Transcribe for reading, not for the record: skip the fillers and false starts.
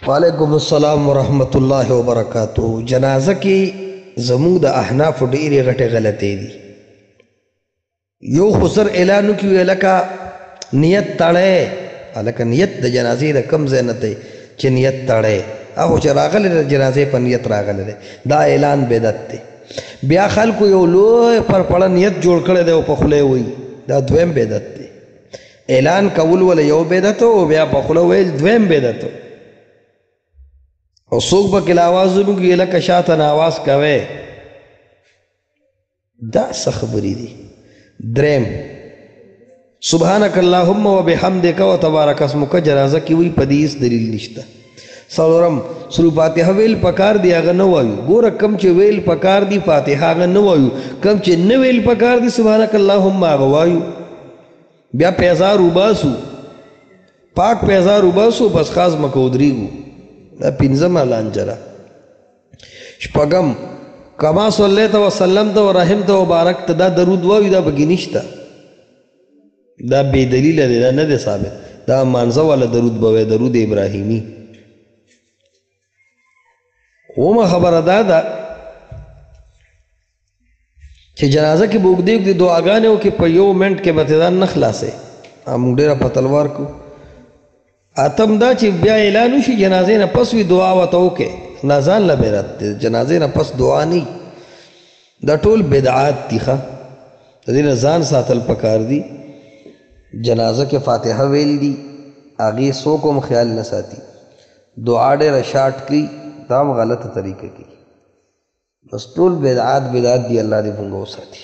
وعلیکم السلام ورحمۃ اللہ وبرکاتہ. جنازه کې زموږ د احناف ډېرې غټې غلطۍ دي. یو خو سر اعلان وکړي لکه نیت تړی، هلکه نیت د جنازې د کم ځای نه دی چې نیت تړی، هغه چې راغلی د جنازې په نیت راغلی دی، دا اعلان بدعت دی. بیا خلکو یو لوی پرپړه نیت جوړ کړی دی او په خوله وایي، دا دویم بدعت دی. اعلان کول ولا یو بدعت او بیا په خوله ویل دویم بدعت. او څوک به کله آواز وکړي لکه شاته نه آواز کوی، دا څه خبرې دي. دریم سبحانک اللهم وبحمدک وتبارک اسمک جنازه کې وی په دې هیڅ دلیل نشته. څلورم سورة فاتحه ویل پکار دی، هغه نه وایو. ګوره کم چې ویل پکار دی فاتحه هغه نه وایو، کم چې نه ویل پکار دی سبحانک اللهم هغه وایو. بیا پیزار وباسو، پاک پیزار وباسو، بس خاص مکه ودرېږو. دا پنځم لانجه. شپږم کما صلیت وسلمت ورحمت وبارکت، دا درود وایو، دا پکې نشته، دا بې دلیله دی، دا نه دی ثابت. دا مانځه والا درود به وایي، درود ابراهیمي. اومه خبره دا ده چې جنازه کې به اوږدې اوږدې دعاګانې وکړې، په یو منټ کې به ځان نه خلاصې. موږ ډېره په تلوار کو. اتم دا چې بیا اعلان وشي جنازې نه پس وي دعا ورته وکړې، نه ځان له بدعت دی. جنازې نه پس دعا نه، دا ټول بدعات دي. ښه د دې نه ځان ساتل پکار دي. جنازه کې فاتحه ویل دي، هغې څوک هم خیال نه ساتي. دعا ډېره شاټ کړي، دا هم غلطه طریقه کوي. بس ټول بدعات بدعات دي. الله دې موږ وساتي.